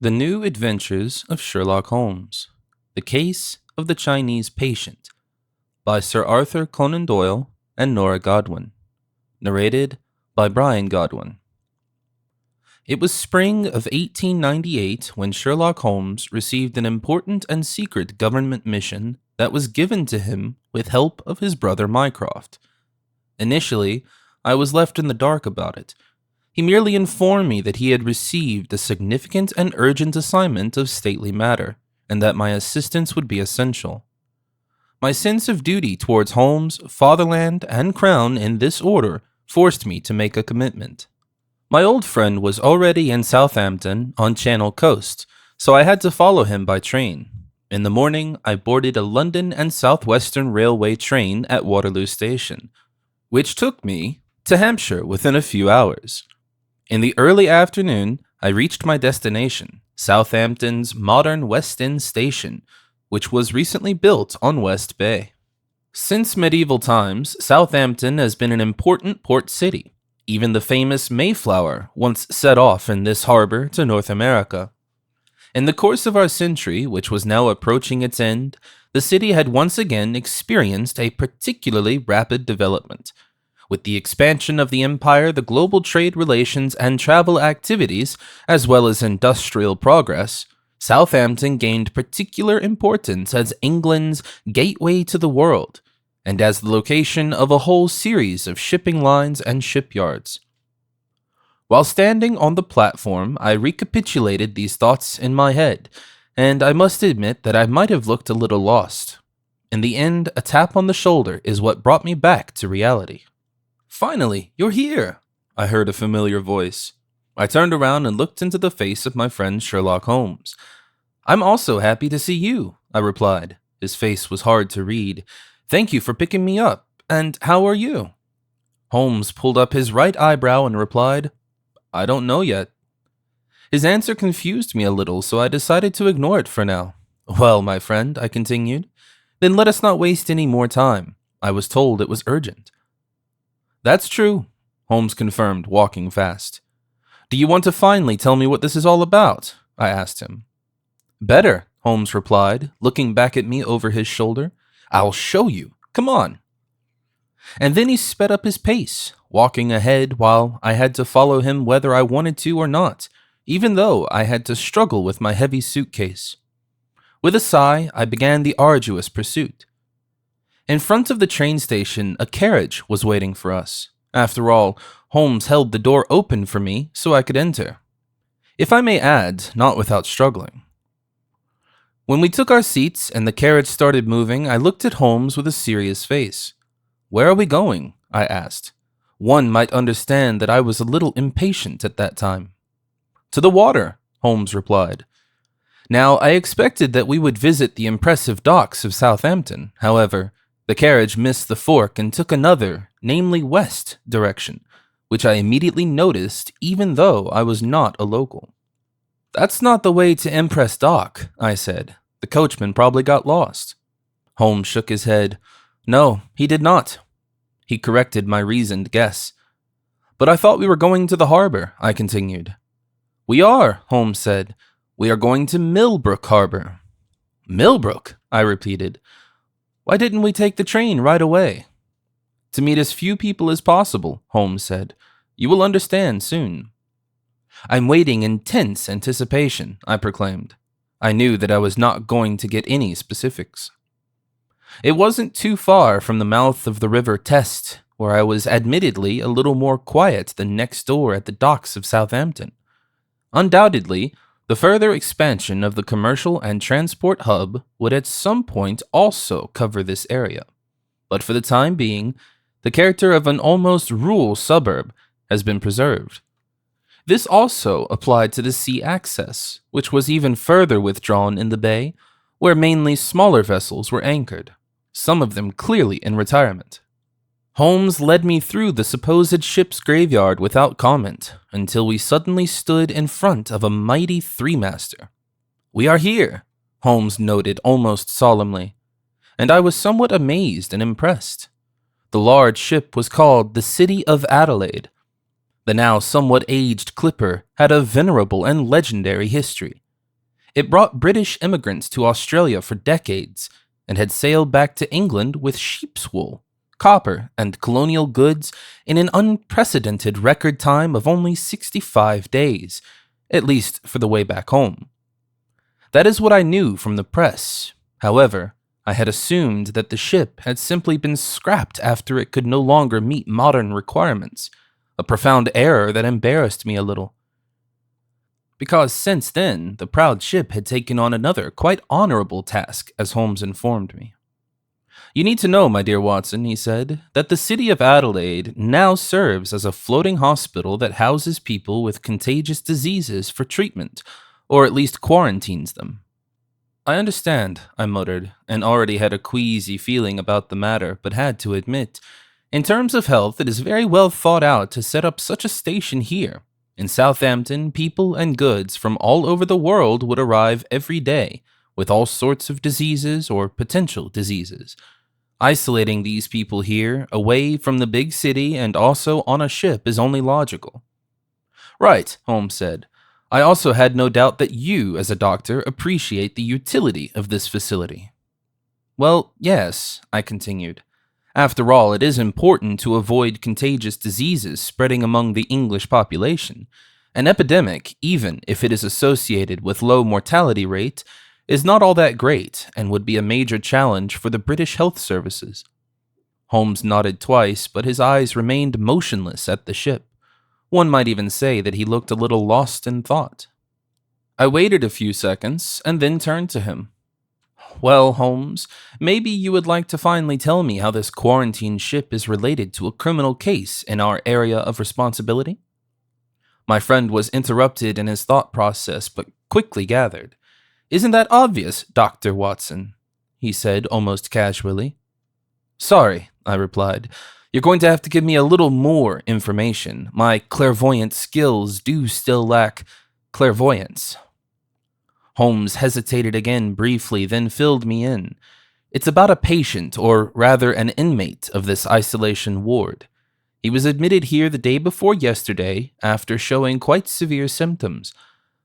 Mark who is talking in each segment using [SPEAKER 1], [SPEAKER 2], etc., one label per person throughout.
[SPEAKER 1] The New Adventures of Sherlock Holmes. The Case of the Chinese Patient by Sir Arthur Conan Doyle and Nora Godwin. Narrated by Bryan Godwin. It was spring of 1898 when Sherlock Holmes received an important and secret government mission that was given to him with help of his brother Mycroft. Initially, I was left in the dark about it. He merely informed me that he had received a significant and urgent assignment of stately matter, and that my assistance would be essential. My sense of duty towards Holmes, fatherland, and crown in this order forced me to make a commitment. My old friend was already in Southampton on Channel Coast, so I had to follow him by train. In the morning, I boarded a London and South Western Railway train at Waterloo Station, which took me to Hampshire within a few hours. In the early afternoon, I reached my destination, Southampton's modern West End station, which was recently built on West Bay. Since medieval times, Southampton has been an important port city. Even the famous Mayflower once set off in this harbor to North America. In the course of our century, which was now approaching its end, the city had once again experienced a particularly rapid development. With the expansion of the empire, the global trade relations and travel activities, as well as industrial progress, Southampton gained particular importance as England's gateway to the world, and as the location of a whole series of shipping lines and shipyards. While standing on the platform, I recapitulated these thoughts in my head, and I must admit that I might have looked a little lost. In the end, a tap on the shoulder is what brought me back to reality. "Finally, you're here," I heard a familiar voice. I turned around and looked into the face of my friend Sherlock Holmes. "I'm also happy to see you," I replied. His face was hard to read. "Thank you for picking me up. And how are you?" Holmes pulled up his right eyebrow and replied, "I don't know yet." His answer confused me a little, so I decided to ignore it for now. "Well, my friend," I continued, "then let us not waste any more time. I was told it was urgent." "That's true," Holmes confirmed, walking fast. "Do you want to finally tell me what this is all about?" I asked him. "Better," Holmes replied, looking back at me over his shoulder. "I'll show you. Come on." And then he sped up his pace, walking ahead while I had to follow him whether I wanted to or not, even though I had to struggle with my heavy suitcase. With a sigh, I began the arduous pursuit. In front of the train station, a carriage was waiting for us. After all, Holmes held the door open for me so I could enter. If I may add, not without struggling. When we took our seats and the carriage started moving, I looked at Holmes with a serious face. "Where are we going?" I asked. One might understand that I was a little impatient at that time. "To the water," Holmes replied. Now, I expected that we would visit the impressive docks of Southampton. However, the carriage missed the fork and took another, namely west, direction, which I immediately noticed even though I was not a local. "That's not the way to Empress Dock," I said. "The coachman probably got lost." Holmes shook his head. "No, he did not." He corrected my reasoned guess. "But I thought we were going to the harbor," I continued. "We are," Holmes said. "We are going to Millbrook Harbor." "Millbrook?" I repeated. "Why didn't we take the train right away?" "To meet as few people as possible," Holmes said. "You will understand soon." "I'm waiting in tense anticipation," I proclaimed. I knew that I was not going to get any specifics. It wasn't too far from the mouth of the River Test, where I was admittedly a little more quiet than next door at the docks of Southampton. Undoubtedly, the further expansion of the commercial and transport hub would at some point also cover this area. But for the time being, the character of an almost rural suburb has been preserved. This also applied to the sea access, which was even further withdrawn in the bay, where mainly smaller vessels were anchored, some of them clearly in retirement. Holmes led me through the supposed ship's graveyard without comment, until we suddenly stood in front of a mighty three-master. "We are here," Holmes noted almost solemnly, and I was somewhat amazed and impressed. The large ship was called the City of Adelaide. The now somewhat aged clipper had a venerable and legendary history. It brought British immigrants to Australia for decades and had sailed back to England with sheep's wool, copper, and colonial goods in an unprecedented record time of only 65 days, at least for the way back home. That is what I knew from the press. However, I had assumed that the ship had simply been scrapped after it could no longer meet modern requirements, a profound error that embarrassed me a little. Because since then, the proud ship had taken on another, quite honorable task, as Holmes informed me. You need to know, my dear Watson, he said, that the city of Adelaide now serves as a floating hospital that houses people with contagious diseases for treatment, or at least quarantines them. I understand, I muttered, and already had a queasy feeling about the matter, but had to admit, in terms of health, it is very well thought out to set up such a station here. In Southampton, people and goods from all over the world would arrive every day, with all sorts of diseases or potential diseases. Isolating these people here, away from the big city and also on a ship, is only logical. Right, Holmes said. I also had no doubt that you, as a doctor, appreciate the utility of this facility. Well, yes, I continued. After all, it is important to avoid contagious diseases spreading among the English population. An epidemic, even if it is associated with low mortality rate, is not all that great and would be a major challenge for the British health services. Holmes nodded twice, but his eyes remained motionless at the ship. One might even say that he looked a little lost in thought. I waited a few seconds and then turned to him. Well, Holmes, maybe you would like to finally tell me how this quarantine ship is related to a criminal case in our area of responsibility? My friend was interrupted in his thought process, but quickly gathered. Isn't that obvious, Dr. Watson? He said almost casually. Sorry, I replied. You're going to have to give me a little more information. My clairvoyant skills do still lack clairvoyance. Holmes hesitated again briefly, then filled me in. It's about a patient, or rather an inmate, of this isolation ward. He was admitted here the day before yesterday after showing quite severe symptoms.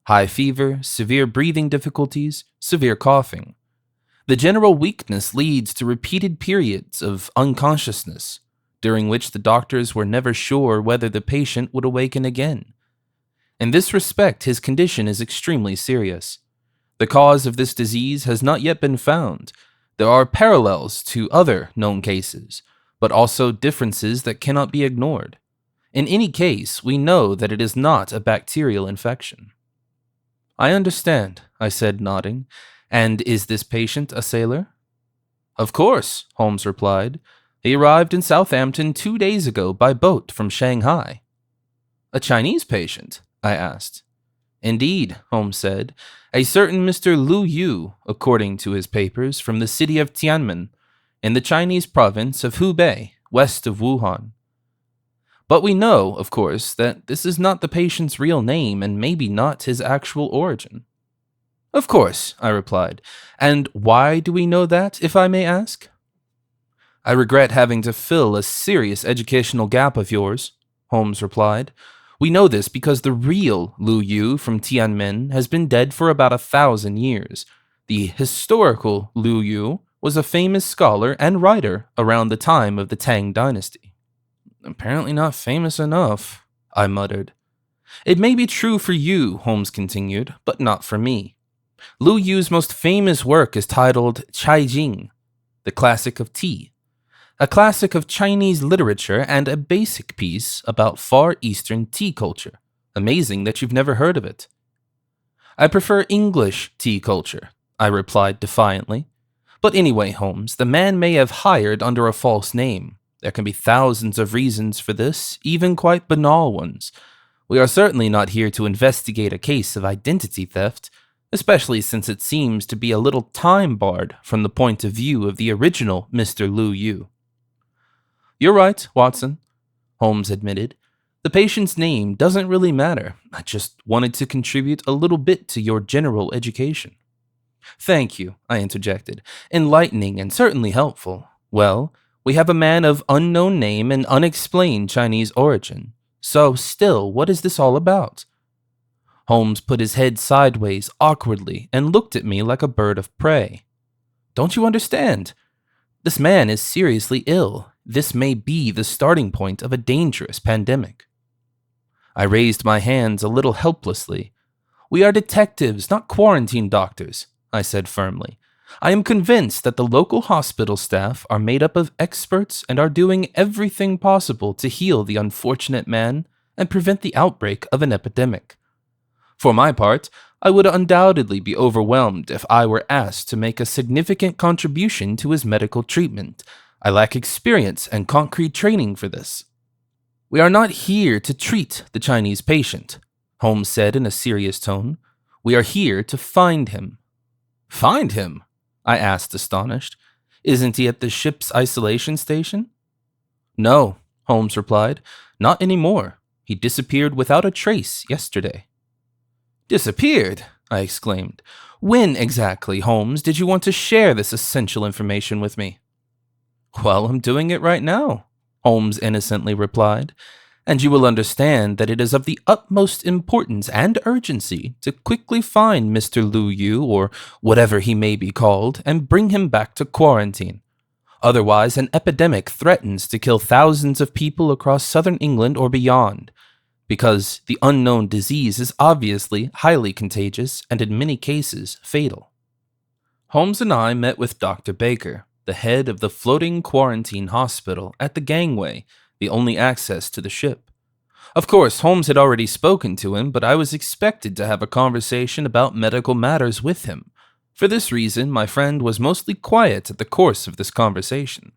[SPEAKER 1] High fever, severe breathing difficulties, severe coughing. The general weakness leads to repeated periods of unconsciousness, during which the doctors were never sure whether the patient would awaken again. In this respect, his condition is extremely serious. The cause of this disease has not yet been found. There are parallels to other known cases, but also differences that cannot be ignored. In any case, we know that it is not a bacterial infection. I understand, I said, nodding. And is this patient a sailor? Of course, Holmes replied. He arrived in Southampton 2 days ago by boat from Shanghai. A Chinese patient? I asked. Indeed, Holmes said. A certain Mr. Lu Yu, according to his papers, from the city of Tianmen, in the Chinese province of Hubei, west of Wuhan. But we know, of course, that this is not the patient's real name and maybe not his actual origin. Of course, I replied. And why do we know that, if I may ask? I regret having to fill a serious educational gap of yours, Holmes replied. We know this because the real Lu Yu from Tianmen has been dead for about 1,000 years. The historical Lu Yu was a famous scholar and writer around the time of the Tang dynasty. Apparently not famous enough, I muttered. It may be true for you, Holmes continued, but not for me. Lu Yu's most famous work is titled Chai Jing, the classic of tea, a classic of Chinese literature and a basic piece about Far Eastern tea culture. Amazing that you've never heard of it. I prefer English tea culture, I replied defiantly. But anyway, Holmes, the man may have hired under a false name. There can be thousands of reasons for this, even quite banal ones. We are certainly not here to investigate a case of identity theft, especially since it seems to be a little time-barred from the point of view of the original Mr. Lu Yu. You're right, Watson, Holmes admitted. The patient's name doesn't really matter. I just wanted to contribute a little bit to your general education. Thank you, I interjected. Enlightening and certainly helpful. Well, we have a man of unknown name and unexplained Chinese origin. So still, what is this all about? Holmes put his head sideways awkwardly and looked at me like a bird of prey. Don't you understand? This man is seriously ill. This may be the starting point of a dangerous pandemic. I raised my hands a little helplessly. We are detectives, not quarantine doctors, I said firmly. I am convinced that the local hospital staff are made up of experts and are doing everything possible to heal the unfortunate man and prevent the outbreak of an epidemic. For my part, I would undoubtedly be overwhelmed if I were asked to make a significant contribution to his medical treatment. I lack experience and concrete training for this. We are not here to treat the Chinese patient, Holmes said in a serious tone. We are here to find him. Find him? I asked, astonished. Isn't he at the ship's isolation station? No, Holmes replied. Not anymore. He disappeared without a trace yesterday. Disappeared? I exclaimed. When exactly, Holmes, did you want to share this essential information with me? Well, I'm doing it right now, Holmes innocently replied, and you will understand that it is of the utmost importance and urgency to quickly find Mr. Lu Yu, or whatever he may be called, and bring him back to quarantine. Otherwise, an epidemic threatens to kill thousands of people across southern England or beyond, because the unknown disease is obviously highly contagious and in many cases fatal. Holmes and I met with Dr. Baker, the head of the floating quarantine hospital, at the gangway, the only access to the ship. Of course, Holmes had already spoken to him, but I was expected to have a conversation about medical matters with him. For this reason, my friend was mostly quiet at the course of this conversation.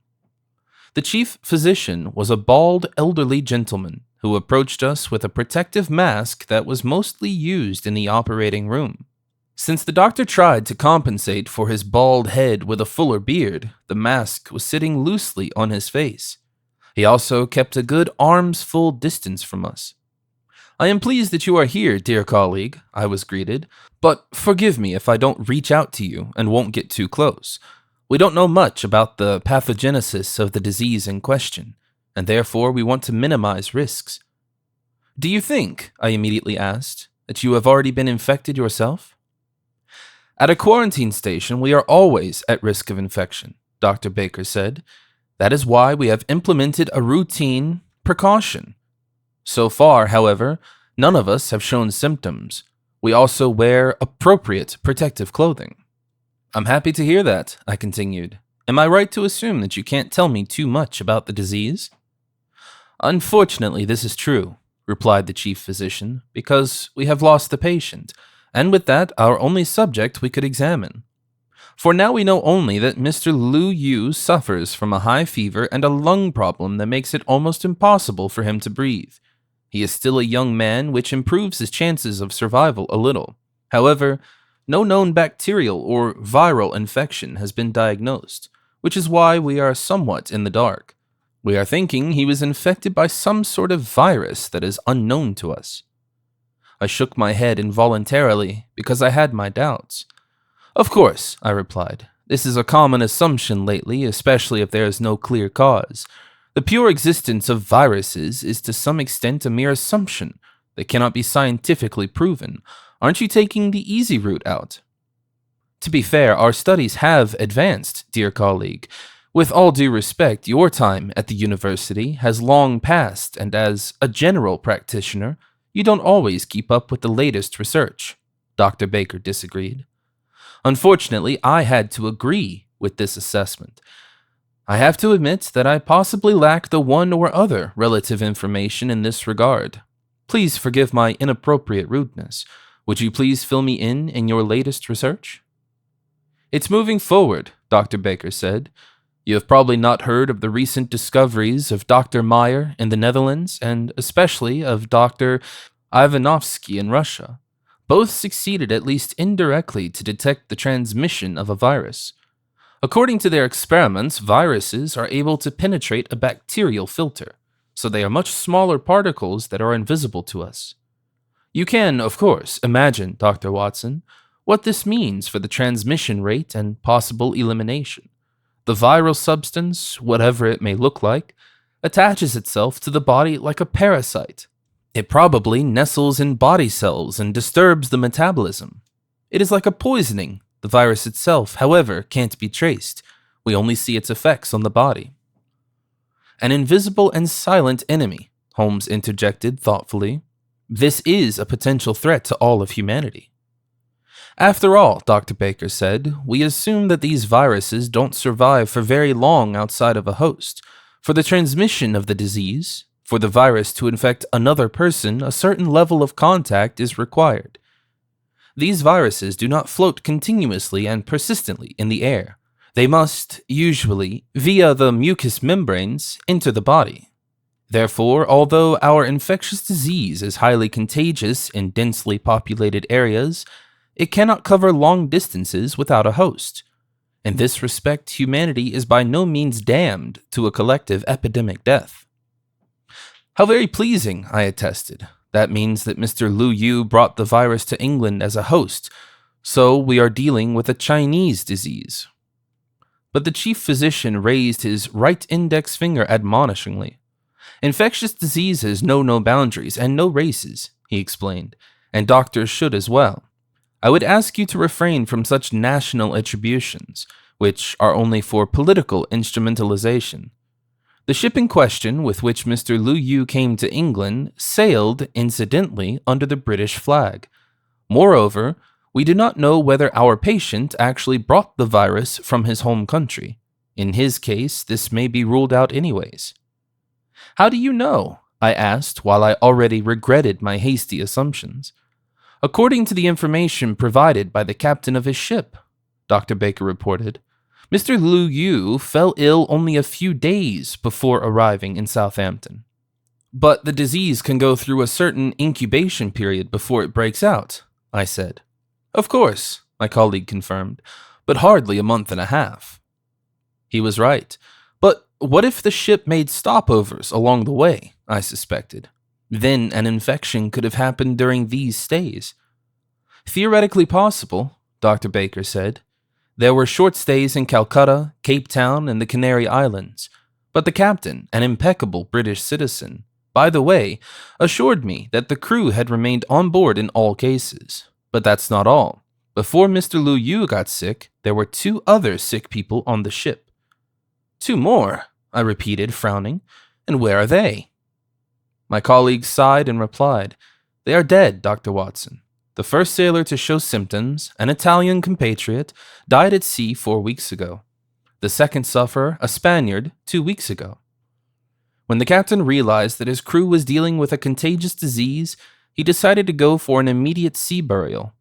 [SPEAKER 1] The chief physician was a bald, elderly gentleman who approached us with a protective mask that was mostly used in the operating room. Since the doctor tried to compensate for his bald head with a fuller beard, the mask was sitting loosely on his face. He also kept a good arm's-full distance from us. I am pleased that you are here, dear colleague, I was greeted, but forgive me if I don't reach out to you and won't get too close. We don't know much about the pathogenesis of the disease in question, and therefore we want to minimize risks. Do you think, I immediately asked, that you have already been infected yourself? At a quarantine station, we are always at risk of infection, Dr. Baker said. That is why we have implemented a routine precaution. So far, however, none of us have shown symptoms. We also wear appropriate protective clothing. I'm happy to hear that, I continued. Am I right to assume that you can't tell me too much about the disease? Unfortunately, this is true, replied the chief physician, because we have lost the patient, and with that, our only subject we could examine. For now we know only that Mr. Lu Yu suffers from a high fever and a lung problem that makes it almost impossible for him to breathe. He is still a young man, which improves his chances of survival a little. However, no known bacterial or viral infection has been diagnosed, which is why we are somewhat in the dark. We are thinking he was infected by some sort of virus that is unknown to us. I shook my head involuntarily because I had my doubts. Of course, I replied. This is a common assumption lately, especially if there is no clear cause. The pure existence of viruses is to some extent a mere assumption that cannot be scientifically proven. Aren't you taking the easy route out? To be fair, our studies have advanced, dear colleague. With all due respect, your time at the university has long passed, and as a general practitioner, you don't always keep up with the latest research. Dr. Baker disagreed. Unfortunately, I had to agree with this assessment. I have to admit that I possibly lack the one or other relative information in this regard. Please forgive my inappropriate rudeness. Would you please fill me in your latest research? It's moving forward, Dr. Baker said. You have probably not heard of the recent discoveries of Dr. Meyer in the Netherlands, and especially of Dr. Ivanovsky in Russia. Both succeeded at least indirectly to detect the transmission of a virus. According to their experiments, viruses are able to penetrate a bacterial filter, so they are much smaller particles that are invisible to us. You can, of course, imagine, Dr. Watson, what this means for the transmission rate and possible elimination. The viral substance, whatever it may look like, attaches itself to the body like a parasite. It probably nestles in body cells and disturbs the metabolism. It is like a poisoning. The virus itself, however, can't be traced. We only see its effects on the body. An invisible and silent enemy, Holmes interjected thoughtfully. This is a potential threat to all of humanity. After all, Dr. Baker said, we assume that these viruses don't survive for very long outside of a host. For the transmission of the disease, for the virus to infect another person, a certain level of contact is required. These viruses do not float continuously and persistently in the air. They must, usually, via the mucous membranes, enter the body. Therefore, although our infectious disease is highly contagious in densely populated areas, it cannot cover long distances without a host. In this respect, humanity is by no means damned to a collective epidemic death. How very pleasing, I attested. That means that Mr. Lu Yu brought the virus to England as a host, so we are dealing with a Chinese disease. But the chief physician raised his right index finger admonishingly. Infectious diseases know no boundaries and no races, he explained, and doctors should as well. I would ask you to refrain from such national attributions, which are only for political instrumentalization. The ship in question, with which Mr. Lu Yu came to England, sailed, incidentally, under the British flag. Moreover, we do not know whether our patient actually brought the virus from his home country. In his case, this may be ruled out anyways. How do you know? I asked, while I already regretted my hasty assumptions. According to the information provided by the captain of his ship, Dr. Baker reported, Mr. Lu Yu fell ill only a few days before arriving in Southampton. But the disease can go through a certain incubation period before it breaks out, I said. Of course, my colleague confirmed, but hardly a month and a half. He was right. But what if the ship made stopovers along the way? I suspected. Then an infection could have happened during these stays. Theoretically possible, Dr. Baker said. There were short stays in Calcutta, Cape Town, and the Canary Islands. But the captain, an impeccable British citizen, by the way, assured me that the crew had remained on board in all cases. But that's not all. Before Mr. Lu Yu got sick, there were 2 other sick people on the ship. 2 more, I repeated, frowning. And where are they? My colleague sighed and replied, They are dead, Dr. Watson. The first sailor to show symptoms, an Italian compatriot, died at sea 4 weeks ago. The second sufferer, a Spaniard, 2 weeks ago. When the captain realized that his crew was dealing with a contagious disease, he decided to go for an immediate sea burial.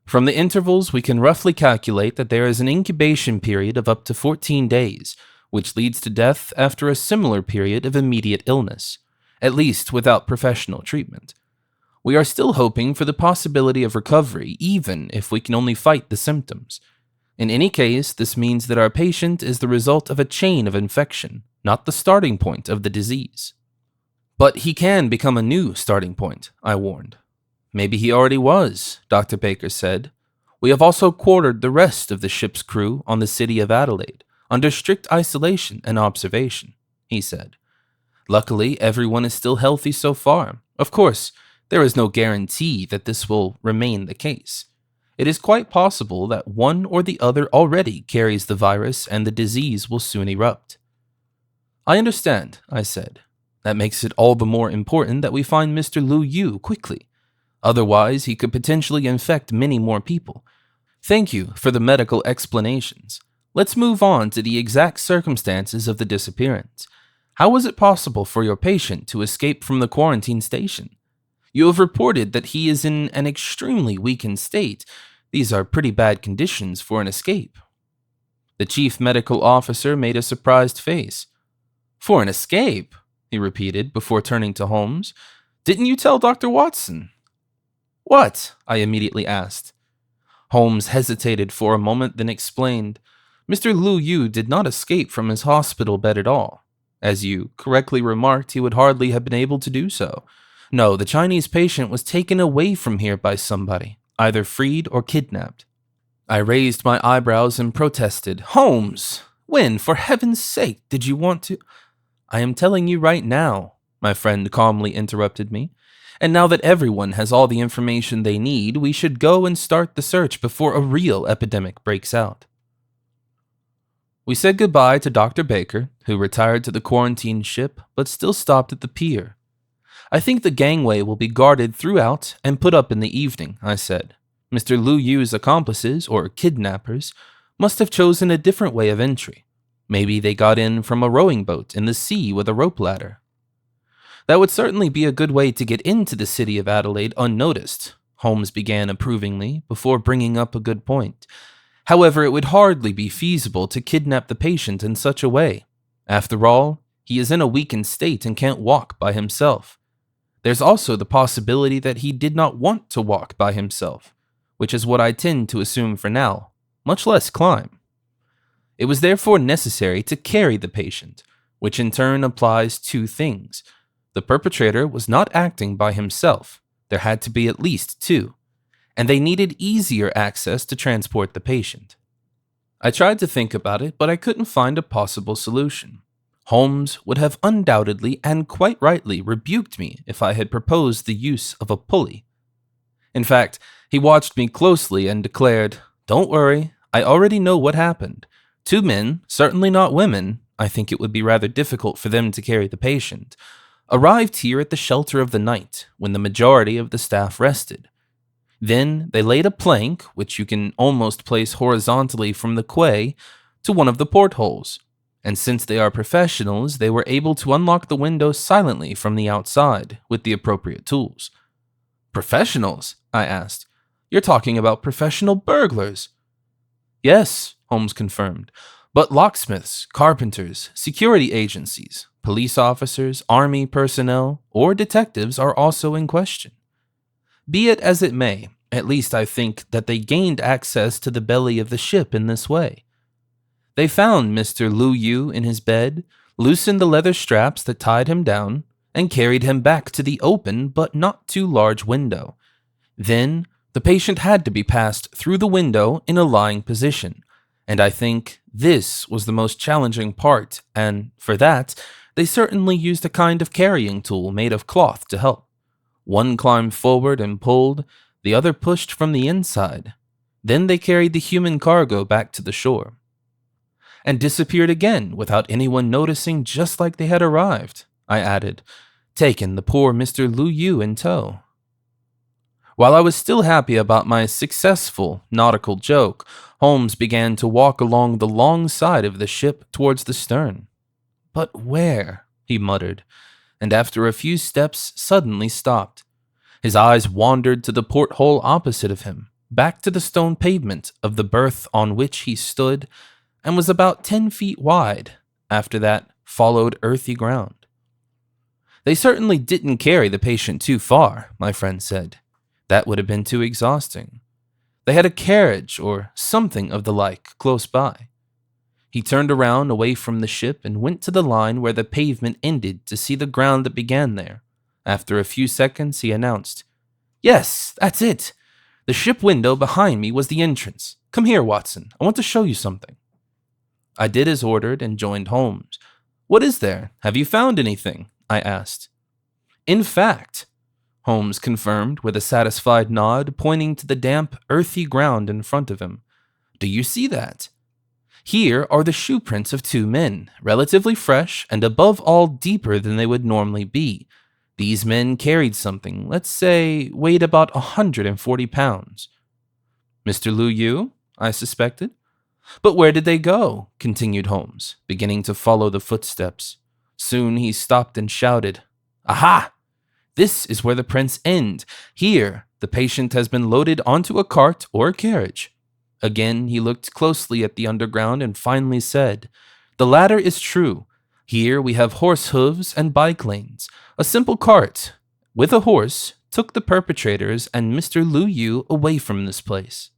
[SPEAKER 1] From the intervals, we can roughly calculate that there is an incubation period of up to 14 days, which leads to death after a similar period of immediate illness, at least without professional treatment. We are still hoping for the possibility of recovery, even if we can only fight the symptoms. In any case, this means that our patient is the result of a chain of infection, not the starting point of the disease. But he can become a new starting point, I warned. Maybe he already was, Dr. Baker said. We have also quartered the rest of the ship's crew on the city of Adelaide, under strict isolation and observation, he said. Luckily, everyone is still healthy so far. Of course, there is no guarantee that this will remain the case. It is quite possible that one or the other already carries the virus and the disease will soon erupt. I understand, I said. That makes it all the more important that we find Mr. Lu Yu quickly. Otherwise, he could potentially infect many more people. Thank you for the medical explanations. Let's move on to the exact circumstances of the disappearance. How was it possible for your patient to escape from the quarantine station? You have reported that he is in an extremely weakened state. These are pretty bad conditions for an escape. The chief medical officer made a surprised face. For an escape? He repeated before turning to Holmes. Didn't you tell Dr. Watson? What? I immediately asked. Holmes hesitated for a moment, then explained. Mr. Lu Yu did not escape from his hospital bed at all. As you correctly remarked, he would hardly have been able to do so. No, the Chinese patient was taken away from here by somebody, either freed or kidnapped. I raised my eyebrows and protested. Holmes, when, for heaven's sake, did you want to... I am telling you right now, my friend calmly interrupted me. And now that everyone has all the information they need, we should go and start the search before a real epidemic breaks out. We said goodbye to Dr. Baker, who retired to the quarantine ship but still stopped at the pier. I think the gangway will be guarded throughout and put up in the evening, I said. Mr. Lu Yu's accomplices, or kidnappers, must have chosen a different way of entry. Maybe they got in from a rowing boat in the sea with a rope ladder. That would certainly be a good way to get into the city of Adelaide unnoticed, Holmes began approvingly before bringing up a good point. However, it would hardly be feasible to kidnap the patient in such a way. After all, he is in a weakened state and can't walk by himself. There's also the possibility that he did not want to walk by himself, which is what I tend to assume for now, much less climb. It was therefore necessary to carry the patient, which in turn applies two things. The perpetrator was not acting by himself. There had to be at least two, and they needed easier access to transport the patient. I tried to think about it, but I couldn't find a possible solution. Holmes would have undoubtedly and quite rightly rebuked me if I had proposed the use of a pulley. In fact, he watched me closely and declared, "Don't worry, I already know what happened. Two men, certainly not women, I think it would be rather difficult for them to carry the patient, arrived here at the shelter of the night when the majority of the staff rested. Then they laid a plank, which you can almost place horizontally from the quay, to one of the portholes, and since they are professionals, they were able to unlock the window silently from the outside with the appropriate tools." "Professionals?" I asked. "You're talking about professional burglars." "Yes," Holmes confirmed, "but locksmiths, carpenters, security agencies, police officers, army personnel, or detectives are also in question. Be it as it may, at least I think that they gained access to the belly of the ship in this way. They found Mr. Lu Yu in his bed, loosened the leather straps that tied him down, and carried him back to the open but not too large window. Then the patient had to be passed through the window in a lying position, and I think this was the most challenging part, and for that, they certainly used a kind of carrying tool made of cloth to help. One climbed forward and pulled, the other pushed from the inside. Then they carried the human cargo back to the shore, and disappeared again without anyone noticing, just like they had arrived," I added, taking the poor Mr. Lu Yu in tow. While I was still happy about my successful nautical joke, Holmes began to walk along the long side of the ship towards the stern. "But where?" he muttered, and after a few steps suddenly stopped. His eyes wandered to the porthole opposite of him, back to the stone pavement of the berth on which he stood, and was about 10 feet wide. After that followed earthy ground. "They certainly didn't carry the patient too far," my friend said. "That would have been too exhausting. They had a carriage or something of the like close by." He turned around away from the ship and went to the line where the pavement ended to see the ground that began there. After a few seconds, he announced, "Yes, that's it. The ship window behind me was the entrance. Come here, Watson. I want to show you something." I did as ordered and joined Holmes. "What is there? Have you found anything?" I asked. "In fact," Holmes confirmed with a satisfied nod, pointing to the damp, earthy ground in front of him. "Do you see that? Here are the shoe prints of two men, relatively fresh and above all deeper than they would normally be. These men carried something, let's say, weighed about 140 pounds. Mr. Lu Yu, I suspected. But where did they go?" continued Holmes, beginning to follow the footsteps. Soon he stopped and shouted, "Aha! This is where the prints end. Here, the patient has been loaded onto a cart or a carriage." Again, he looked closely at the underground and finally said, "The latter is true. Here we have horse hooves and bike lanes. A simple cart, with a horse, took the perpetrators and Mr. Lu Yu away from this place."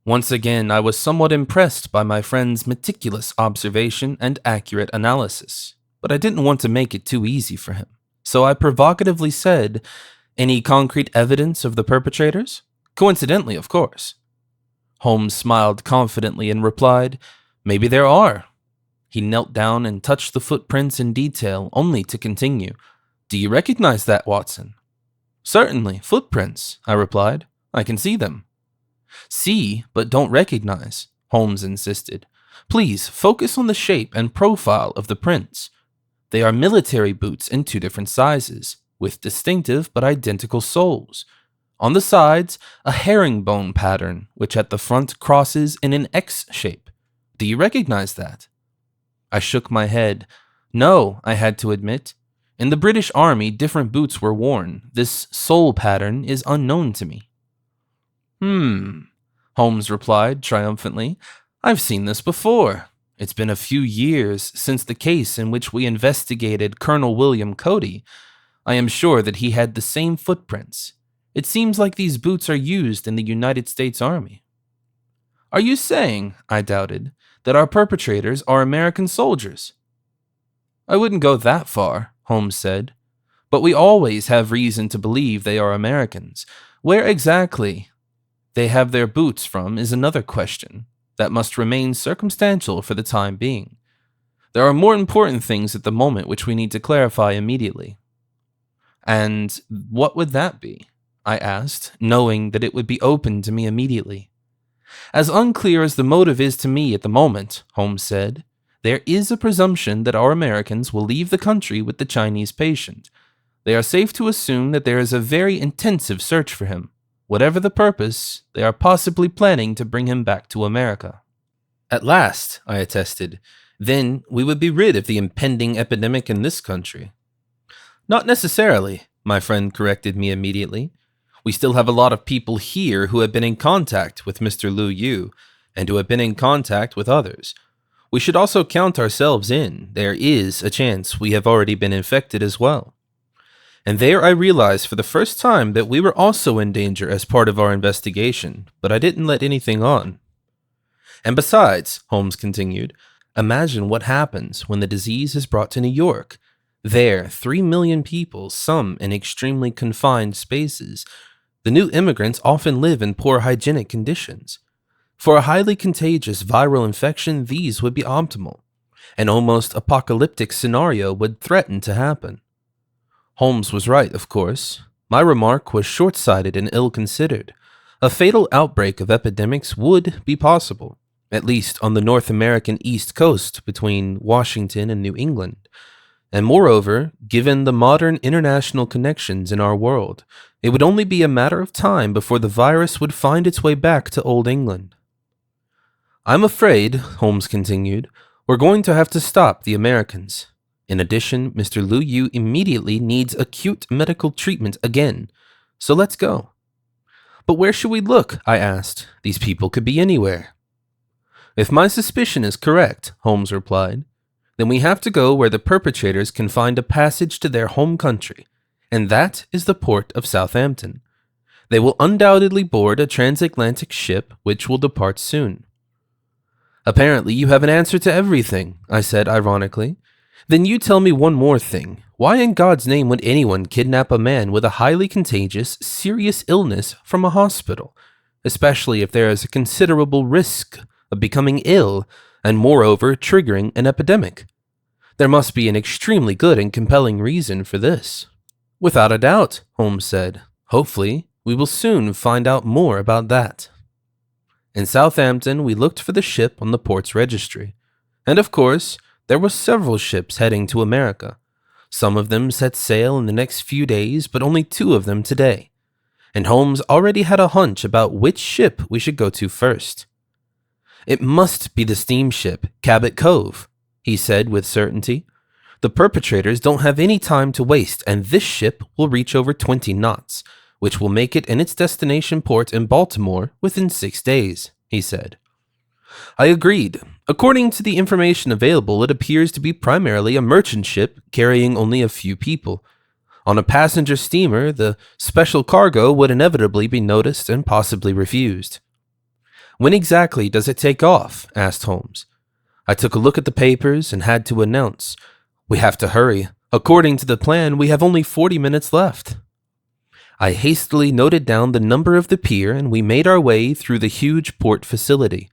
[SPEAKER 1] Once again, I was somewhat impressed by my friend's meticulous observation and accurate analysis, but I didn't want to make it too easy for him. So I provocatively said, "Any concrete evidence of the perpetrators? Coincidentally, of course." Holmes smiled confidently and replied, "Maybe there are." He knelt down and touched the footprints in detail, only to continue, "Do you recognize that, Watson?" Certainly, footprints, I replied. I can see them. See, but don't recognize, Holmes insisted. Please focus on the shape and profile of the prints. They are military boots in two different sizes, with distinctive but identical soles. On the sides, a herringbone pattern, which at the front crosses in an X shape. Do you recognize that? I shook my head. No, I had to admit. In the British Army, different boots were worn. This sole pattern is unknown to me. Holmes replied triumphantly. I've seen this before. It's been a few years since the case in which we investigated Colonel William Cody. I am sure that he had the same footprints. It seems like these boots are used in the United States Army. Are you saying, I doubted, that our perpetrators are American soldiers? I wouldn't go that far, Holmes said. But we always have reason to believe they are Americans. Where exactly they have their boots from is another question that must remain circumstantial for the time being. There are more important things at the moment which we need to clarify immediately. And what would that be? I asked, knowing that it would be open to me immediately. As unclear as the motive is to me at the moment, Holmes said, there is a presumption that our Americans will leave the country with the Chinese patient. They are safe to assume that there is a very intensive search for him. Whatever the purpose, they are possibly planning to bring him back to America. At last, I attested, then we would be rid of the impending epidemic in this country. Not necessarily, my friend corrected me immediately. We still have a lot of people here who have been in contact with Mr. Liu Yu, and who have been in contact with others. We should also count ourselves in. There is a chance we have already been infected as well. And there I realized for the first time that we were also in danger as part of our investigation, but I didn't let anything on. And besides, Holmes continued, imagine what happens when the disease is brought to New York. There, 3 million people, some in extremely confined spaces. The new immigrants often live in poor hygienic conditions. For a highly contagious viral infection, these would be optimal. An almost apocalyptic scenario would threaten to happen. Holmes was right, of course. My remark was short-sighted and ill-considered. A fatal outbreak of epidemics would be possible, at least on the North American East Coast between Washington and New England. And moreover, given the modern international connections in our world, it would only be a matter of time before the virus would find its way back to Old England. I'm afraid, Holmes continued, we're going to have to stop the Americans. In addition, Mr. Liu Yu immediately needs acute medical treatment again, so let's go. But where should we look? I asked. These people could be anywhere. If my suspicion is correct, Holmes replied, then we have to go where the perpetrators can find a passage to their home country, and that is the port of Southampton. They will undoubtedly board a transatlantic ship which will depart soon. Apparently you have an answer to everything, I said ironically. Then you tell me one more thing. Why in God's name would anyone kidnap a man with a highly contagious, serious illness from a hospital, especially if there is a considerable risk of becoming ill and moreover triggering an epidemic? There must be an extremely good and compelling reason for this. Without a doubt, Holmes said. Hopefully, we will soon find out more about that. In Southampton, we looked for the ship on the port's registry. And of course, there were several ships heading to America. Some of them set sail in the next few days, but only 2 of them today. And Holmes already had a hunch about which ship we should go to first. It must be the steamship Cabot Cove, he said with certainty. The perpetrators don't have any time to waste, and this ship will reach over 20 knots, which will make it in its destination port in Baltimore within 6 days, he said. I agreed. According to the information available, it appears to be primarily a merchant ship carrying only a few people. On a passenger steamer, the special cargo would inevitably be noticed and possibly refused. When exactly does it take off? Asked Holmes. I took a look at the papers and had to announce, we have to hurry. According to the plan, we have only 40 minutes left. I hastily noted down the number of the pier and we made our way through the huge port facility.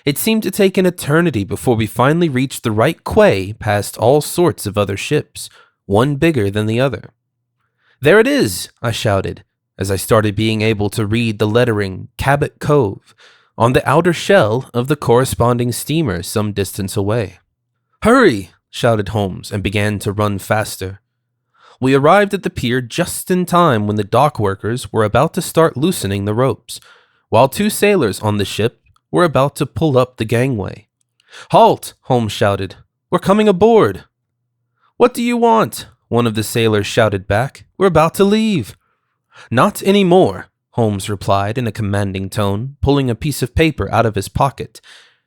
[SPEAKER 1] It seemed to take an eternity before we finally reached the right quay past all sorts of other ships, one bigger than the other. "There it is!" I shouted, as I started being able to read the lettering Cabot Cove on the outer shell of the corresponding steamer some distance away. "Hurry!" shouted Holmes and began to run faster. We arrived at the pier just in time when the dock workers were about to start loosening the ropes, while two sailors on the ship were about to pull up the gangway. "Halt!" Holmes shouted. "We're coming aboard." "What do you want?" one of the sailors shouted back. "We're about to leave." "Not anymore," Holmes replied in a commanding tone, pulling a piece of paper out of his pocket.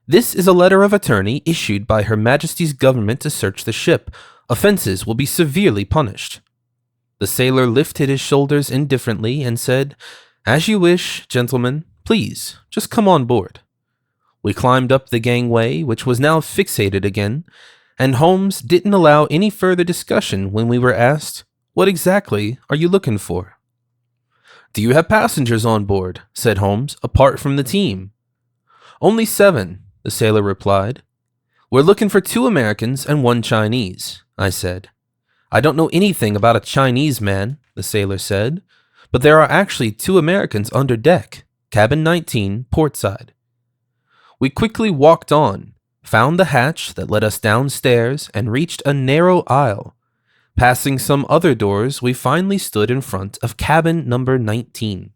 [SPEAKER 1] "This is a letter of attorney issued by Her Majesty's government to search the ship. Offenses will be severely punished." The sailor lifted his shoulders indifferently and said, "As you wish, gentlemen. Please, just come on board." We climbed up the gangway, which was now fixated again, and Holmes didn't allow any further discussion when we were asked, "What exactly are you looking for?" "Do you have passengers on board?" said Holmes, "apart from the team?" "Only 7, the sailor replied. "We're looking for 2 Americans and 1 Chinese, I said. "I don't know anything about a Chinese man," the sailor said, "but there are actually 2 Americans under deck, cabin 19, port side." We quickly walked on, found the hatch that led us downstairs, and reached a narrow aisle. Passing some other doors, we finally stood in front of cabin number 19.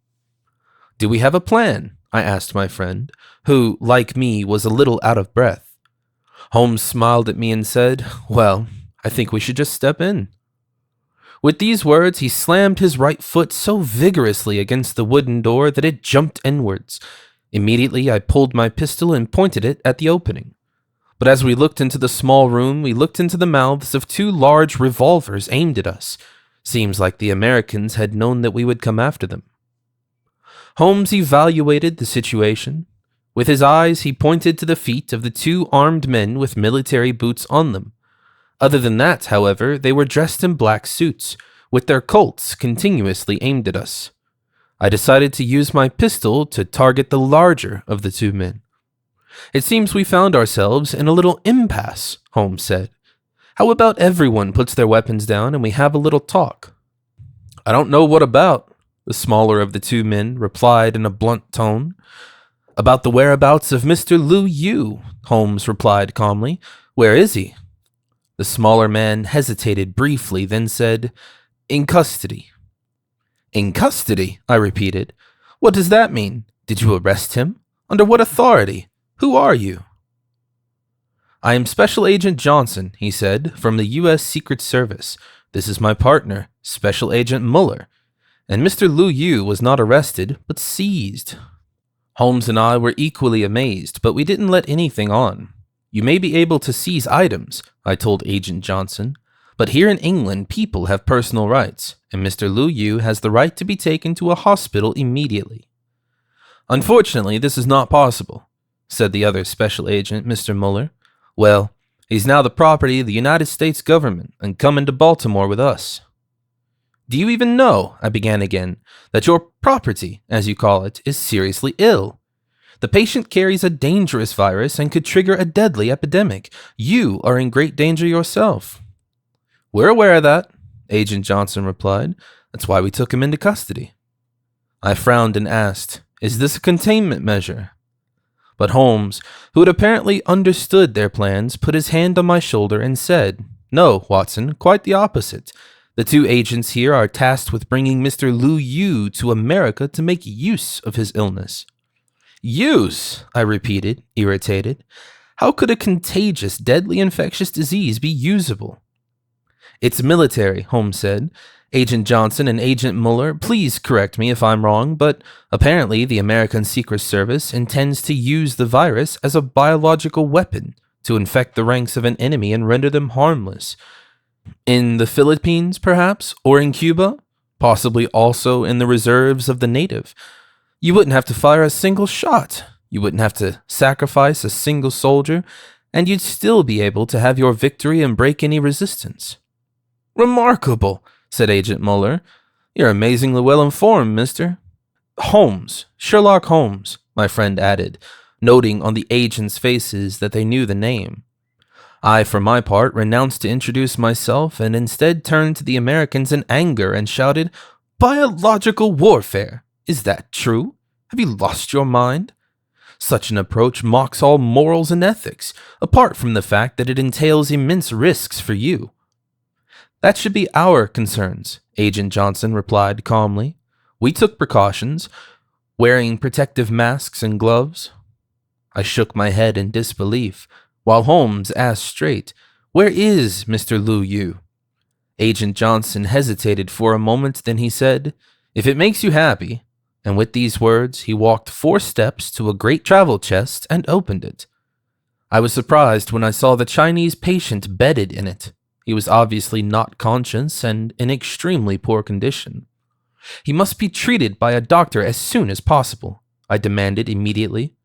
[SPEAKER 1] "Do we have a plan?" I asked my friend, who, like me, was a little out of breath. Holmes smiled at me and said, "Well, I think we should just step in." With these words, he slammed his right foot so vigorously against the wooden door that it jumped inwards. Immediately, I pulled my pistol and pointed it at the opening. But as we looked into the small room, we looked into the mouths of 2 large revolvers aimed at us. Seems like the Americans had known that we would come after them. Holmes evaluated the situation. With his eyes, he pointed to the feet of the 2 armed men with military boots on them. Other than that, however, they were dressed in black suits, with their Colts continuously aimed at us. I decided to use my pistol to target the larger of the 2 men. "It seems we found ourselves in a little impasse," Holmes said. "How about everyone puts their weapons down and we have a little talk?" "I don't know what about," the smaller of the 2 men replied in a blunt tone. "About the whereabouts of Mr. Lu Yu," Holmes replied calmly. "Where is he?" The smaller man hesitated briefly, then said, "In custody." "In custody?" I repeated. "What does that mean? Did you arrest him? Under what authority? Who are you?" "I am Special Agent Johnson," he said, "from the U.S. Secret Service. This is my partner, Special Agent Muller. And Mr. Lu Yu was not arrested, but seized." Holmes and I were equally amazed, but we didn't let anything on. "You may be able to seize items," I told Agent Johnson, "but here in England people have personal rights, and Mr. Lu Yu has the right to be taken to a hospital immediately." "Unfortunately, this is not possible," said the other special agent, Mr. Muller. "Well, he's now the property of the United States government and coming to Baltimore with us." "Do you even know," I began again, "that your property, as you call it, is seriously ill? The patient carries a dangerous virus and could trigger a deadly epidemic. You are in great danger yourself." "We're aware of that," Agent Johnson replied. "That's why we took him into custody." I frowned and asked, "Is this a containment measure?" But Holmes, who had apparently understood their plans, put his hand on my shoulder and said, "No, Watson, quite the opposite. The 2 agents here are tasked with bringing Mr. Lu Yu to America to make use of his illness." "Use?" I repeated, irritated. "How could a contagious, deadly infectious disease be usable?" "It's military," Holmes said. "Agent Johnson and Agent Muller, please correct me if I'm wrong, but apparently the American Secret Service intends to use the virus as a biological weapon to infect the ranks of an enemy and render them harmless. In the Philippines, perhaps, or in Cuba, possibly also in the reserves of the native. You wouldn't have to fire a single shot. You wouldn't have to sacrifice a single soldier, and you'd still be able to have your victory and break any resistance." "Remarkable," said Agent Muller. "You're amazingly well informed, mister." "Holmes, Sherlock Holmes," my friend added, noting on the agents' faces that they knew the name. I, for my part, renounced to introduce myself and instead turned to the Americans in anger and shouted, "Biological warfare! Is that true? Have you lost your mind? Such an approach mocks all morals and ethics, apart from the fact that it entails immense risks for you." "That should be our concerns," Agent Johnson replied calmly. "We took precautions, wearing protective masks and gloves." I shook my head in disbelief, while Holmes asked straight, "Where is Mr. Lu Yu?" Agent Johnson hesitated for a moment, then he said, "If it makes you happy," and with these words he walked 4 steps to a great travel chest and opened it. I was surprised when I saw the Chinese patient bedded in it. He was obviously not conscious and in extremely poor condition. "He must be treated by a doctor as soon as possible," I demanded immediately.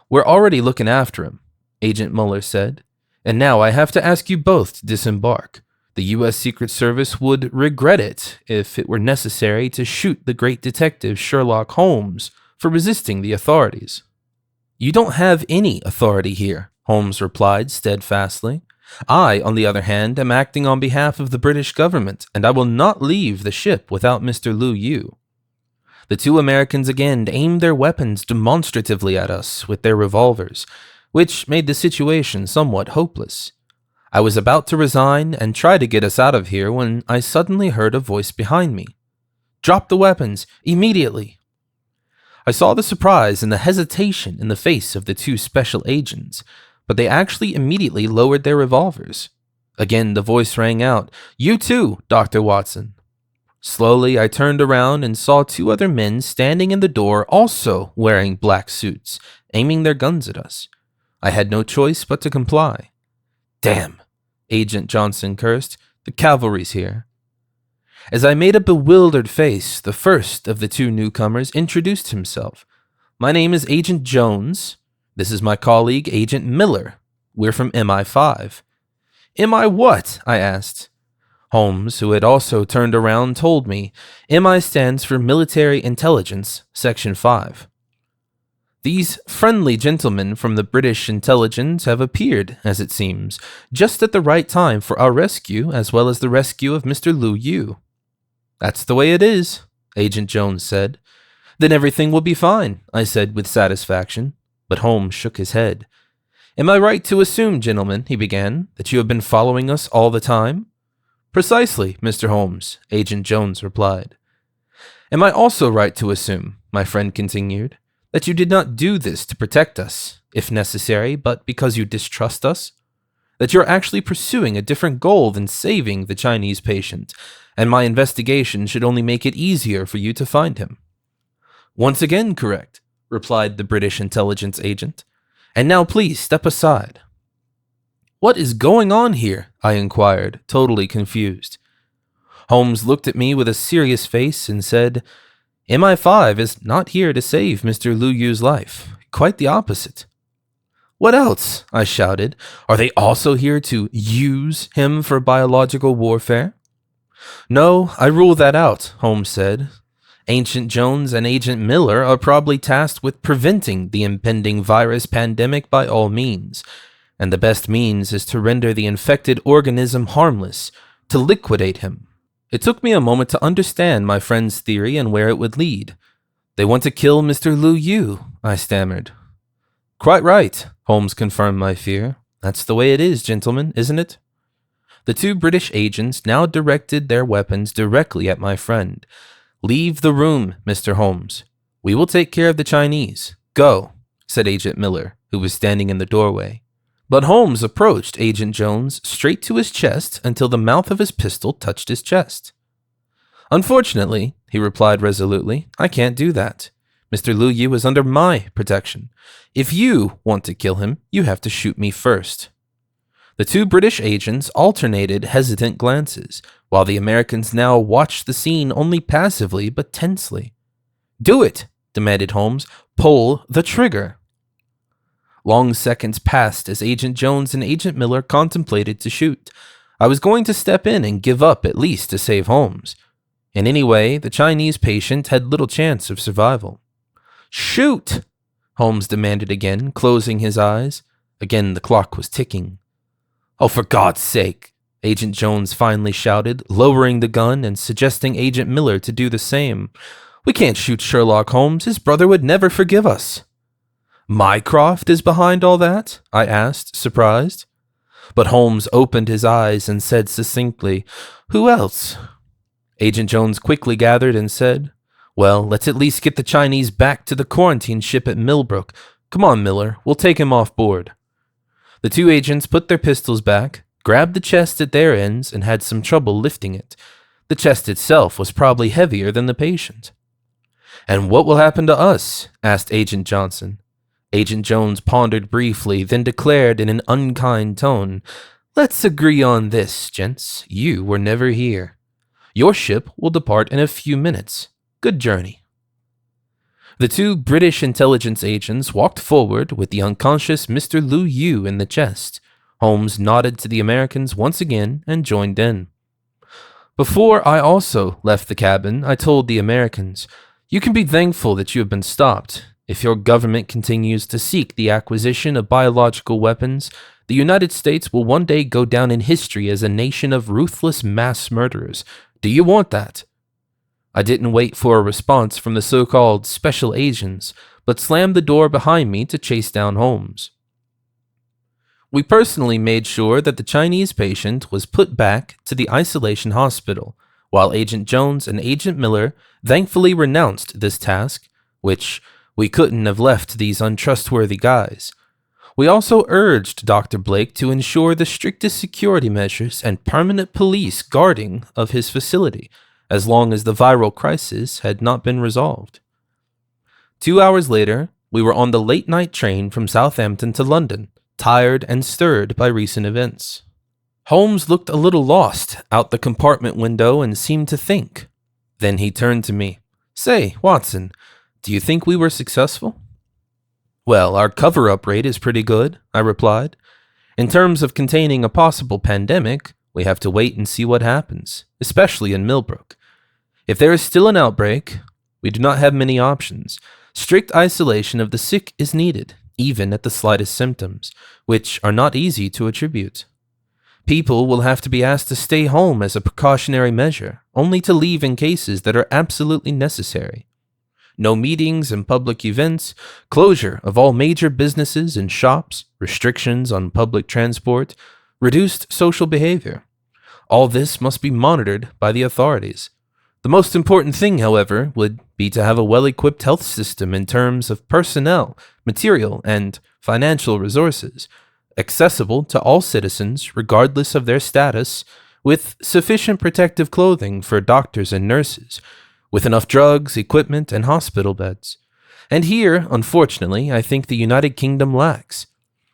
[SPEAKER 1] "We're already looking after him," Agent Muller said, "and now I have to ask you both to disembark. The U.S. Secret Service would regret it if it were necessary to shoot the great detective Sherlock Holmes for resisting the authorities." "You don't have any authority here," Holmes replied steadfastly. "I, on the other hand, am acting on behalf of the British government, and I will not leave the ship without Mr. Lu Yu." The 2 Americans again aimed their weapons demonstratively at us with their revolvers, which made the situation somewhat hopeless. I was about to resign and try to get us out of here when I suddenly heard a voice behind me. "Drop the weapons, immediately!" I saw the surprise and the hesitation in the face of the 2 special agents, but they actually immediately lowered their revolvers. Again the voice rang out, "You too, Dr. Watson." Slowly I turned around and saw 2 other men standing in the door, also wearing black suits, aiming their guns at us. I had no choice but to comply. "Damn," Agent Johnson cursed, "the cavalry's here." As I made a bewildered face, the first of the 2 newcomers introduced himself. "My name is Agent Jones. This is my colleague, Agent Miller. We're from MI5. "MI what?" I asked. Holmes, who had also turned around, told me, "MI stands for Military Intelligence, Section 5. "These friendly gentlemen from the British intelligence have appeared, as it seems, just at the right time for our rescue as well as the rescue of Mr. Lu Yu." "That's the way it is," Agent Jones said. "Then everything will be fine," I said with satisfaction, but Holmes shook his head. "Am I right to assume, gentlemen," he began, "that you have been following us all the time?" "Precisely, Mr. Holmes," Agent Jones replied. "Am I also right to assume," my friend continued, "that you did not do this to protect us, if necessary, but because you distrust us? That you're actually pursuing a different goal than saving the Chinese patient, and my investigation should only make it easier for you to find him?" "Once again correct," replied the British intelligence agent. "And now please step aside." "What is going on here?" I inquired, totally confused. Holmes looked at me with a serious face and said, "MI5 is not here to save Mr. Lu Yu's life. Quite the opposite." "What else?" I shouted. "Are they also here to use him for biological warfare?" "No, I rule that out," Holmes said. "Agent Jones and Agent Miller are probably tasked with preventing the impending virus pandemic by all means, and the best means is to render the infected organism harmless, to liquidate him." It took me a moment to understand my friend's theory and where it would lead. "They want to kill Mr. Lu Yu," I stammered. "Quite right," Holmes confirmed my fear. "That's the way it is, gentlemen, isn't it?" The 2 British agents now directed their weapons directly at my friend. "Leave the room, Mr. Holmes. We will take care of the Chinese. Go," said Agent Miller, who was standing in the doorway. But Holmes approached Agent Jones straight to his chest until the mouth of his pistol touched his chest. "Unfortunately," he replied resolutely, "I can't do that. Mr. Lu Yu is under my protection. If you want to kill him, you have to shoot me first." The 2 British agents alternated hesitant glances, while the Americans now watched the scene only passively but tensely. "Do it," demanded Holmes. "Pull the trigger." Long seconds passed as Agent Jones and Agent Miller contemplated to shoot. I was going to step in and give up at least to save Holmes. In any way, the Chinese patient had little chance of survival. "Shoot!" Holmes demanded again, closing his eyes. Again the clock was ticking. "Oh, for God's sake," Agent Jones finally shouted, lowering the gun and suggesting Agent Miller to do the same. "We can't shoot Sherlock Holmes. His brother would never forgive us." "Mycroft is behind all that?" I asked, surprised. But Holmes opened his eyes and said succinctly, "Who else?" Agent Jones quickly gathered and said, "Well, let's at least get the Chinese back to the quarantine ship at Millbrook. Come on, Miller, we'll take him off board." The two agents put their pistols back, grabbed the chest at their ends, and had some trouble lifting it. The chest itself was probably heavier than the patient. "And what will happen to us?" asked Agent Johnson. Agent Jones pondered briefly, then declared in an unkind tone, "Let's agree on this, gents. You were never here. Your ship will depart in a few minutes. Good journey." The two British intelligence agents walked forward with the unconscious Mr. Lu Yu in the chest. Holmes nodded to the Americans once again and joined in. Before I also left the cabin, I told the Americans, "You can be thankful that you have been stopped. If your government continues to seek the acquisition of biological weapons, the United States will one day go down in history as a nation of ruthless mass murderers. Do you want that?" I didn't wait for a response from the so-called special agents, but slammed the door behind me to chase down Holmes. We personally made sure that the Chinese patient was put back to the isolation hospital, while Agent Jones and Agent Miller thankfully renounced this task, which we couldn't have left to these untrustworthy guys. We also urged Dr. Blake to ensure the strictest security measures and permanent police guarding of his facility, as long as the viral crisis had not been resolved. 2 hours later, we were on the late-night train from Southampton to London, tired and stirred by recent events. Holmes looked a little lost out the compartment window and seemed to think. Then he turned to me. "Say, Watson, do you think we were successful?" "Well, our cover-up rate is pretty good," I replied. "In terms of containing a possible pandemic, we have to wait and see what happens, especially in Millbrook. If there is still an outbreak, we do not have many options. Strict isolation of the sick is needed, even at the slightest symptoms, which are not easy to attribute. People will have to be asked to stay home as a precautionary measure, only to leave in cases that are absolutely necessary. No meetings and public events, closure of all major businesses and shops, restrictions on public transport, reduced social behavior. All this must be monitored by the authorities. The most important thing, however, would be to have a well-equipped health system in terms of personnel, material, and financial resources, accessible to all citizens regardless of their status, with sufficient protective clothing for doctors and nurses, with enough drugs, equipment, and hospital beds. And here, unfortunately, I think the United Kingdom lacks.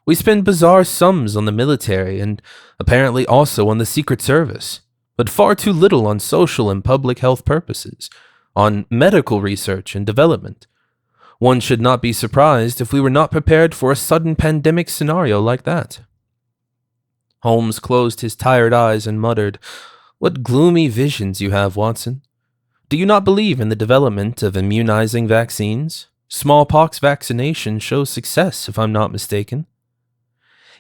[SPEAKER 1] We spend bizarre sums on the military and apparently also on the Secret Service, but far too little on social and public health purposes, on medical research and development. One should not be surprised if we were not prepared for a sudden pandemic scenario like that." Holmes closed his tired eyes and muttered, "What gloomy visions you have, Watson. Do you not believe in the development of immunizing vaccines? Smallpox vaccination shows success, if I'm not mistaken."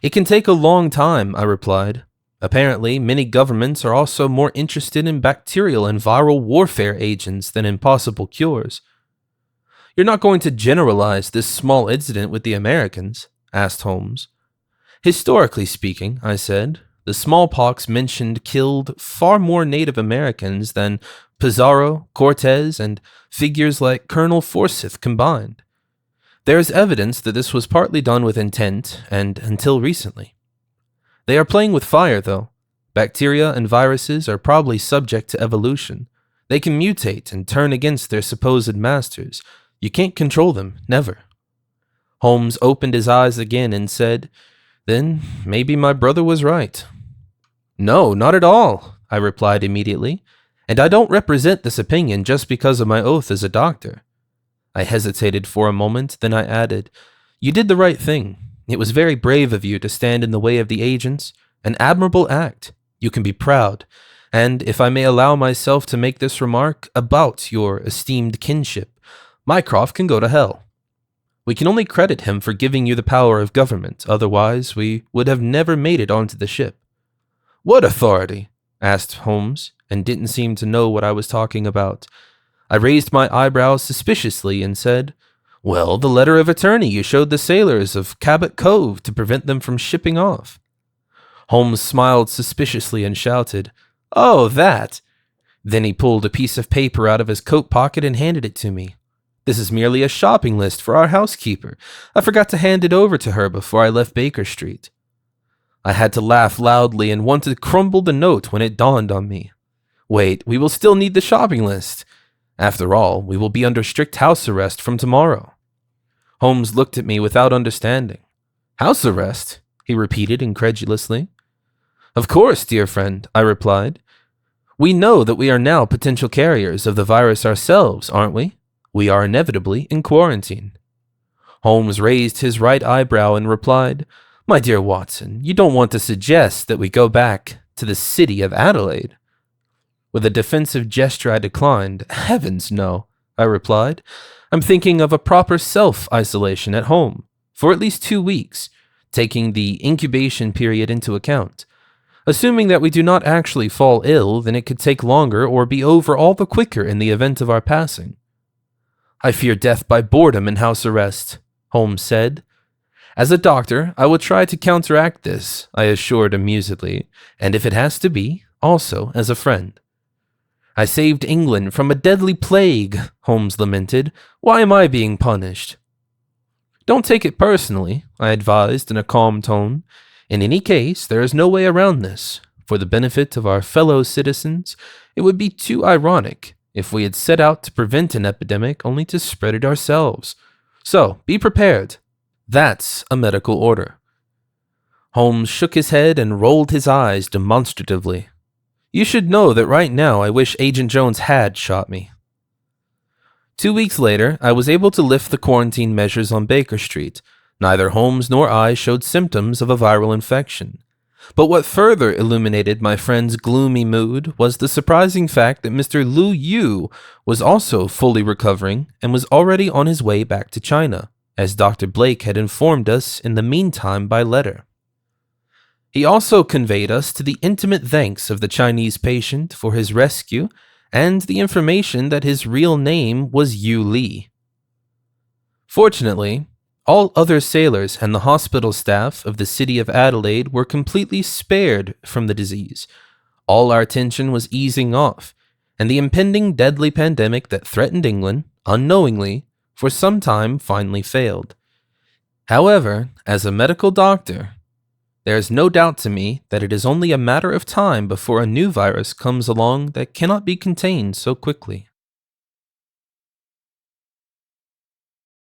[SPEAKER 1] "It can take a long time," I replied. "Apparently, many governments are also more interested in bacterial and viral warfare agents than in possible cures." "You're not going to generalize this small incident with the Americans?" asked Holmes. "Historically speaking," I said, "the smallpox mentioned killed far more Native Americans than Pizarro, Cortez, and figures like Colonel Forsyth combined. There is evidence that this was partly done with intent, and until recently. They are playing with fire, though. Bacteria and viruses are probably subject to evolution. They can mutate and turn against their supposed masters. You can't control them, never." Holmes opened his eyes again and said, "Then maybe my brother was right." "No, not at all," I replied immediately. "And I don't represent this opinion just because of my oath as a doctor." I hesitated for a moment, then I added, "You did the right thing. It was very brave of you to stand in the way of the agents. An admirable act. You can be proud. And if I may allow myself to make this remark about your esteemed kinship, Mycroft can go to hell." We can only credit him for giving you the power of government, otherwise we would have never made it onto the ship." "What authority?" asked Holmes, and didn't seem to know what I was talking about. I raised my eyebrows suspiciously and said, "Well, the letter of attorney you showed the sailors of Cabot Cove to prevent them from shipping off." Holmes smiled suspiciously and shouted, "Oh, that!" Then he pulled a piece of paper out of his coat pocket and handed it to me. "This is merely a shopping list for our housekeeper. I forgot to hand it over to her before I left Baker Street." I had to laugh loudly and wanted to crumble the note when it dawned on me. Wait, we will still need the shopping list. After all, we will be under strict house arrest from tomorrow. Holmes looked at me without understanding. "House arrest?" he repeated incredulously. "Of course, dear friend," I replied. "We know that we are now potential carriers of the virus ourselves, aren't we? We are inevitably in quarantine." Holmes raised his right eyebrow and replied, "My dear Watson, you don't want to suggest that we go back to the city of Adelaide?" With a defensive gesture, I declined. "Heavens, no," I replied. "I'm thinking of a proper self-isolation at home, for at least 2 weeks, taking the incubation period into account. Assuming that we do not actually fall ill, then it could take longer or be over all the quicker in the event of our passing." "I fear death by boredom in house arrest," Holmes said. "As a doctor, I will try to counteract this," I assured amusedly, "and if it has to be, also as a friend." "I saved England from a deadly plague," Holmes lamented. "Why am I being punished?" "Don't take it personally," I advised in a calm tone. "In any case, there is no way around this. For the benefit of our fellow citizens, it would be too ironic if we had set out to prevent an epidemic only to spread it ourselves. So, be prepared. That's a medical order." Holmes shook his head and rolled his eyes demonstratively. "You should know that right now I wish Agent Jones had shot me." 2 weeks later, I was able to lift the quarantine measures on Baker Street. Neither Holmes nor I showed symptoms of a viral infection. But what further illuminated my friend's gloomy mood was the surprising fact that Mr. Lu Yu was also fully recovering and was already on his way back to China, as Dr. Blake had informed us in the meantime by letter. He also conveyed us to the intimate thanks of the Chinese patient for his rescue and the information that his real name was Yu Li. Fortunately, all other sailors and the hospital staff of the city of Adelaide were completely spared from the disease. All our tension was easing off, and the impending deadly pandemic that threatened England, unknowingly, for some time finally failed. However, as a medical doctor, there is no doubt to me that it is only a matter of time before a new virus comes along that cannot be contained so quickly.